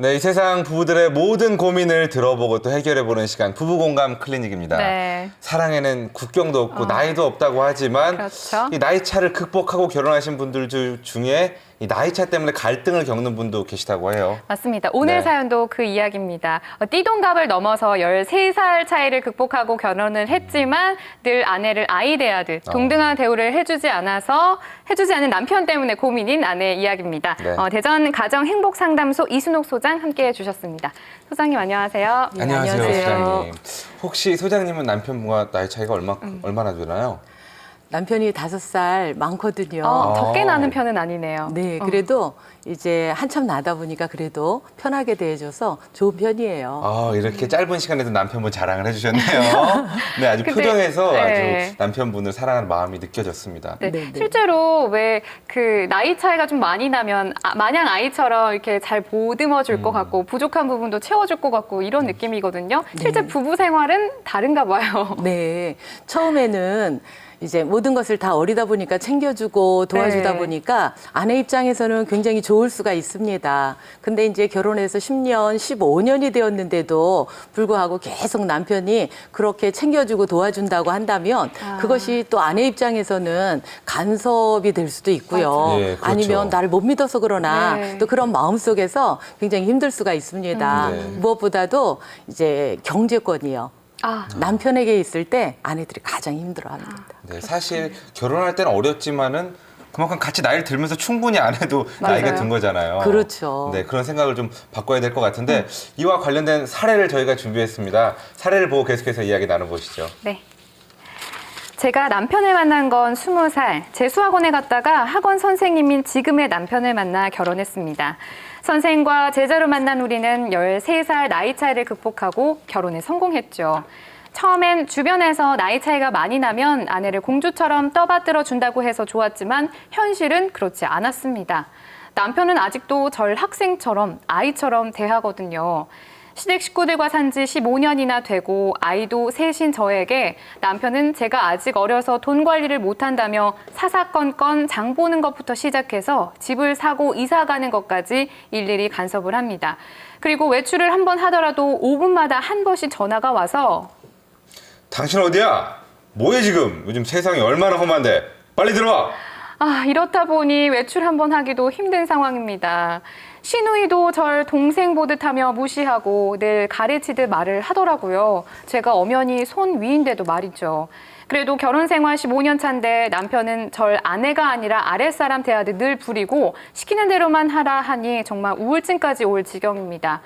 네, 이 세상 부부들의 모든 고민을 들어보고 또 해결해보는 시간, 부부공감 클리닉입니다. 네. 사랑에는 국경도 없고 나이도 없다고 하지만 그렇죠. 이 나이 차를 극복하고 결혼하신 분들 중에 이 나이 차 때문에 갈등을 겪는 분도 계시다고 해요. 맞습니다. 오늘 네. 사연도 그 이야기입니다. 띠동갑을 넘어서 13살 차이를 극복하고 결혼을 했지만 늘 아내를 아이 대하듯 동등한 대우를 해주지 않은 남편 때문에 고민인 아내의 이야기입니다. 네. 대전 가정행복상담소 이순옥 소장 함께해 주셨습니다. 소장님 안녕하세요. 네, 안녕하세요, 안녕하세요. 소장님. 혹시 소장님은 남편분과 나이 차이가 얼마나 되나요? 남편이 5살 많거든요. 적게 나는 편은 아니네요. 네, 그래도 이제 한참 나다 보니까 그래도 편하게 대해줘서 좋은 편이에요. 아, 이렇게 짧은 시간에도 남편분 자랑을 해주셨네요. 네, 아주 근데, 표정에서 네. 아주 남편분을 사랑하는 마음이 느껴졌습니다. 네, 네, 네. 실제로 왜 그 나이 차이가 좀 많이 나면 마냥 아이처럼 이렇게 잘 보듬어 줄 것 같고 부족한 부분도 채워줄 것 같고 이런 느낌이거든요. 실제 부부 생활은 다른가 봐요. 네, 처음에는 이제 모든 것을 다 어리다 보니까 챙겨주고 도와주다 네. 보니까 아내 입장에서는 굉장히 좋을 수가 있습니다. 근데 이제 결혼해서 10년, 15년이 되었는데도 불구하고 계속 남편이 그렇게 챙겨주고 도와준다고 한다면 그것이 또 아내 입장에서는 간섭이 될 수도 있고요. 맞아요. 예, 그렇죠. 아니면 나를 못 믿어서 그러나 네. 또 그런 마음 속에서 굉장히 힘들 수가 있습니다. 네. 무엇보다도 이제 경제권이요. 아, 남편에게 있을 때 아내들이 가장 힘들어합니다. 네, 사실 결혼할 때는 어렸지만은 그만큼 같이 나이를 들면서 충분히 안 해도 나이가 맞아요. 든 거잖아요. 그렇죠. 네, 그런 생각을 좀 바꿔야 될 것 같은데 이와 관련된 사례를 저희가 준비했습니다. 사례를 보고 계속해서 이야기 나눠보시죠. 네. 제가 남편을 만난 건 20살, 재수학원에 갔다가 학원 선생님인 지금의 남편을 만나 결혼했습니다. 선생과 제자로 만난 우리는 13살 나이 차이를 극복하고 결혼에 성공했죠. 처음엔 주변에서 나이 차이가 많이 나면 아내를 공주처럼 떠받들어 준다고 해서 좋았지만 현실은 그렇지 않았습니다. 남편은 아직도 절 학생처럼 아이처럼 대하거든요. 시댁 식구들과 산 지 15년이나 되고 아이도 셋인 저에게 남편은 제가 아직 어려서 돈 관리를 못한다며 사사건건 장 보는 것부터 시작해서 집을 사고 이사 가는 것까지 일일이 간섭을 합니다. 그리고 외출을 한 번 하더라도 5분마다 한 번씩 전화가 와서 당신 어디야? 뭐해 지금? 요즘 세상이 얼마나 험한데? 빨리 들어와! 이렇다 보니 외출 한 번 하기도 힘든 상황입니다. 시누이도 절 동생 보듯 하며 무시하고 늘 가르치듯 말을 하더라고요. 제가 엄연히 손 위인데도 말이죠. 그래도 결혼 생활 15년 차인데 남편은 절 아내가 아니라 아랫사람 대하듯 늘 부리고 시키는 대로만 하라 하니 정말 우울증까지 올 지경입니다.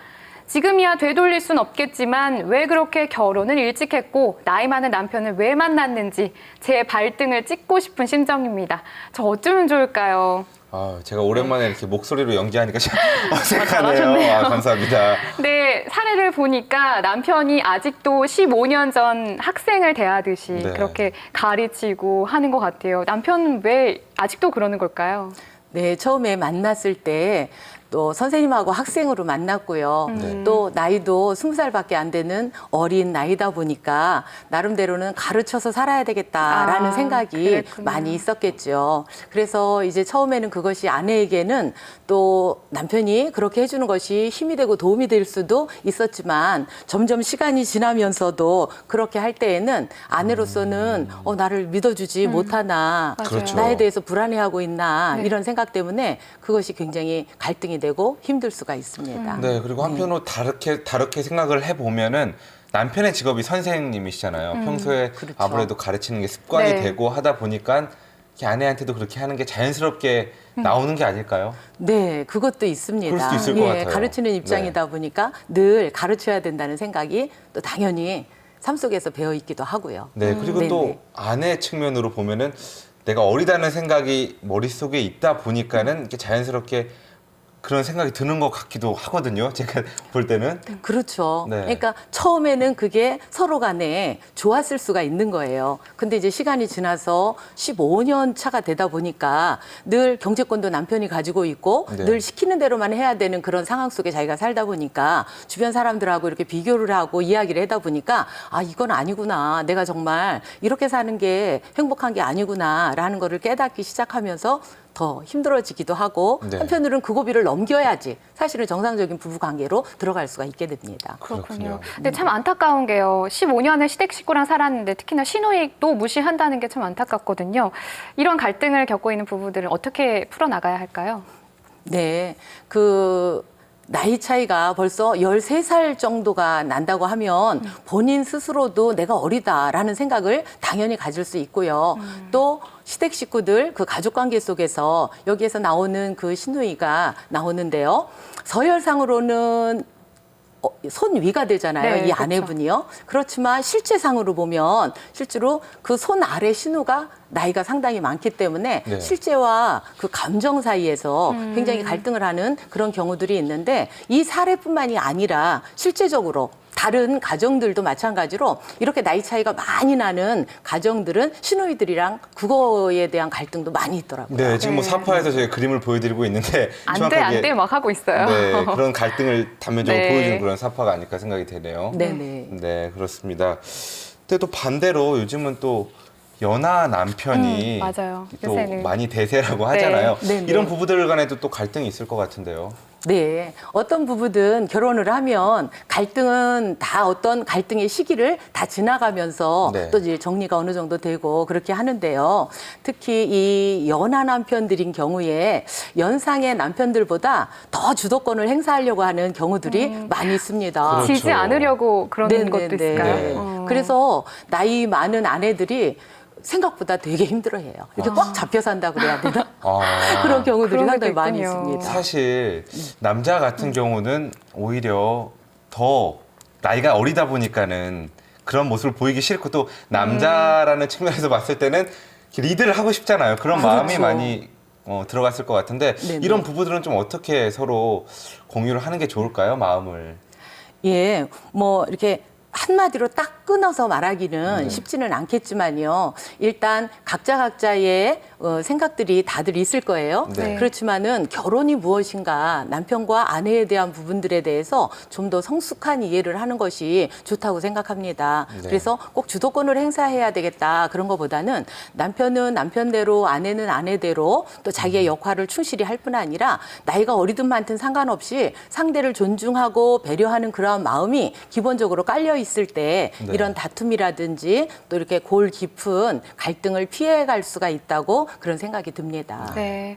지금이야 되돌릴 순 없겠지만 왜 그렇게 결혼을 일찍 했고 나이 많은 남편을 왜 만났는지 제 발등을 찍고 싶은 심정입니다. 저 어쩌면 좋을까요? 아, 제가 오랜만에 이렇게 목소리로 연기하니까 참 어색하네요. 잘하셨네요. 감사합니다. 네, 사례를 보니까 남편이 아직도 15년 전 학생을 대하듯이 네. 그렇게 가르치고 하는 것 같아요. 남편은 왜 아직도 그러는 걸까요? 네, 처음에 만났을 때 또 선생님하고 학생으로 만났고요. 또 나이도 20살밖에 안 되는 어린 나이다 보니까 나름대로는 가르쳐서 살아야 되겠다라는 생각이 그랬구나. 많이 있었겠죠. 그래서 이제 처음에는 그것이 아내에게는 또 남편이 그렇게 해주는 것이 힘이 되고 도움이 될 수도 있었지만 점점 시간이 지나면서도 그렇게 할 때에는 아내로서는 나를 믿어주지 못하나 맞아요. 그렇죠. 나에 대해서 불안해하고 있나 네. 이런 생각 때문에 그것이 굉장히 갈등이 되고 힘들 수가 있습니다. 네, 그리고 한편으로 다르게 생각을 해보면은 남편의 직업이 선생님이시잖아요. 평소에 그렇죠. 아무래도 가르치는 게 습관이 네. 되고 하다 보니까 이렇게 아내한테도 그렇게 하는 게 자연스럽게 나오는 게 아닐까요? 네, 그것도 있습니다. 그럴 수도 있을 것 같아요. 가르치는 입장이다 보니까 늘 가르쳐야 된다는 생각이 또 당연히 삶 속에서 배어 있기도 하고요. 네, 그리고 네네. 또 아내 측면으로 보면은 내가 어리다는 생각이 머릿속에 있다 보니까는 이렇게 자연스럽게 그런 생각이 드는 것 같기도 하거든요. 제가 볼 때는. 그렇죠. 네. 그러니까 처음에는 그게 서로 간에 좋았을 수가 있는 거예요. 근데 이제 시간이 지나서 15년 차가 되다 보니까 늘 경제권도 남편이 가지고 있고 네. 늘 시키는 대로만 해야 되는 그런 상황 속에 자기가 살다 보니까 주변 사람들하고 이렇게 비교를 하고 이야기를 하다 보니까 이건 아니구나. 내가 정말 이렇게 사는 게 행복한 게 아니구나라는 거를 깨닫기 시작하면서 더 힘들어지기도 하고 네. 한편으로는 그 고비를 넘겨야지 사실은 정상적인 부부 관계로 들어갈 수가 있게 됩니다. 그렇군요. 근데 참 안타까운 게요. 15년을 시댁 식구랑 살았는데 특히나 시누이도 무시한다는 게 참 안타깝거든요. 이런 갈등을 겪고 있는 부부들은 어떻게 풀어나가야 할까요? 네, 나이 차이가 벌써 13살 정도가 난다고 하면 본인 스스로도 내가 어리다라는 생각을 당연히 가질 수 있고요. 또 시댁 식구들 그 가족 관계 속에서 여기에서 나오는 그 시누이가 나오는데요. 서열상으로는 손 위가 되잖아요. 네, 이 아내분이요. 그렇지만 실제상으로 보면 실제로 그 손 아래 신우가 나이가 상당히 많기 때문에 네. 실제와 그 감정 사이에서 굉장히 갈등을 하는 그런 경우들이 있는데 이 사례뿐만이 아니라 실제적으로 다른 가정들도 마찬가지로 이렇게 나이 차이가 많이 나는 가정들은 시누이들이랑 그거에 대한 갈등도 많이 있더라고요. 네, 지금 뭐 네. 사파에서 저희가 그림을 보여드리고 있는데 안 돼 막 하고 있어요. 네, 그런 갈등을 단면적으로 네. 보여주는 그런 사파가 아닐까 생각이 되네요. 네네. 네, 그렇습니다. 근데 또 반대로 요즘은 또 연하 남편이 맞아요. 또 요새는. 많이 대세라고 하잖아요. 네, 네. 이런 부부들 간에도 또 갈등이 있을 것 같은데요. 네. 어떤 부부든 결혼을 하면 갈등은 다 어떤 갈등의 시기를 다 지나가면서 네. 또 이제 정리가 어느 정도 되고 그렇게 하는데요. 특히 이 연하 남편들인 경우에 연상의 남편들보다 더 주도권을 행사하려고 하는 경우들이 많이 있습니다. 그렇죠. 지지 않으려고 그런 네네네. 것도 있을까요? 네. 그래서 나이 많은 아내들이 생각보다 되게 힘들어해요. 이렇게 꽉 잡혀 산다 그래야 되나? 아. 그런 경우들이 그런 상당히 것도 많이 있군요. 있습니다. 사실 남자 같은 경우는 오히려 더 나이가 어리다 보니까는 그런 모습을 보이기 싫고 또 남자라는 측면에서 봤을 때는 리드를 하고 싶잖아요. 그런 마음이 그렇죠. 많이 들어갔을 것 같은데 네네. 이런 부부들은 좀 어떻게 서로 공유를 하는 게 좋을까요? 마음을. 예, 뭐 이렇게 한마디로 딱 끊어서 말하기는 쉽지는 않겠지만요. 일단 각자의 생각들이 다들 있을 거예요. 네. 그렇지만은 결혼이 무엇인가 남편과 아내에 대한 부분들에 대해서 좀 더 성숙한 이해를 하는 것이 좋다고 생각합니다. 네. 그래서 꼭 주도권을 행사해야 되겠다 그런 것보다는 남편은 남편대로 아내는 아내대로 또 자기의 역할을 충실히 할 뿐 아니라 나이가 어리든 많든 상관없이 상대를 존중하고 배려하는 그러한 마음이 기본적으로 깔려 있을 때 네. 이런 다툼이라든지 또 이렇게 골 깊은 갈등을 피해갈 수가 있다고 그런 생각이 듭니다. 네.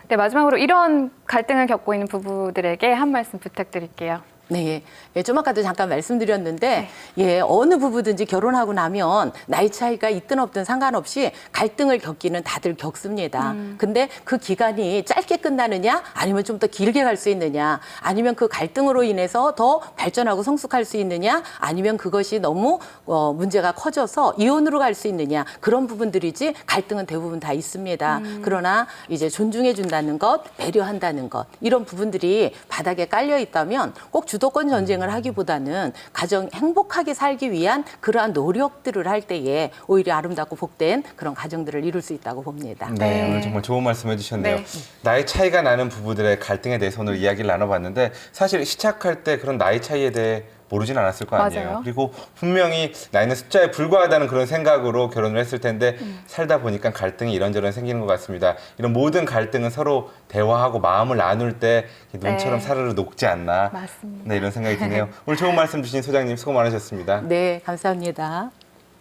네, 마지막으로 이런 갈등을 겪고 있는 부부들에게 한 말씀 부탁드릴게요. 네, 예, 좀 아까도 잠깐 말씀드렸는데, 예, 어느 부부든지 결혼하고 나면 나이 차이가 있든 없든 상관없이 갈등을 겪기는 다들 겪습니다. 근데 그 기간이 짧게 끝나느냐, 아니면 좀 더 길게 갈 수 있느냐, 아니면 그 갈등으로 인해서 더 발전하고 성숙할 수 있느냐, 아니면 그것이 너무 문제가 커져서 이혼으로 갈 수 있느냐, 그런 부분들이지 갈등은 대부분 다 있습니다. 그러나 이제 존중해준다는 것, 배려한다는 것, 이런 부분들이 바닥에 깔려 있다면 꼭 주도권 전쟁을 하기보다는 가정 행복하게 살기 위한 그러한 노력들을 할 때에 오히려 아름답고 복된 그런 가정들을 이룰 수 있다고 봅니다. 네, 네. 오늘 정말 좋은 말씀 해주셨네요. 네. 나이 차이가 나는 부부들의 갈등에 대해서 오늘 이야기를 나눠봤는데 사실 시작할 때 그런 나이 차이에 대해 모르진 않았을 거 아니에요. 맞아요. 그리고 분명히 나이는 숫자에 불과하다는 그런 생각으로 결혼을 했을 텐데 살다 보니까 갈등이 이런저런 생기는 것 같습니다. 이런 모든 갈등은 서로 대화하고 마음을 나눌 때 눈처럼 네. 사르르 녹지 않나. 맞습니다. 네, 이런 생각이 드네요. 오늘 좋은 말씀 주신 소장님 수고 많으셨습니다. 네, 감사합니다.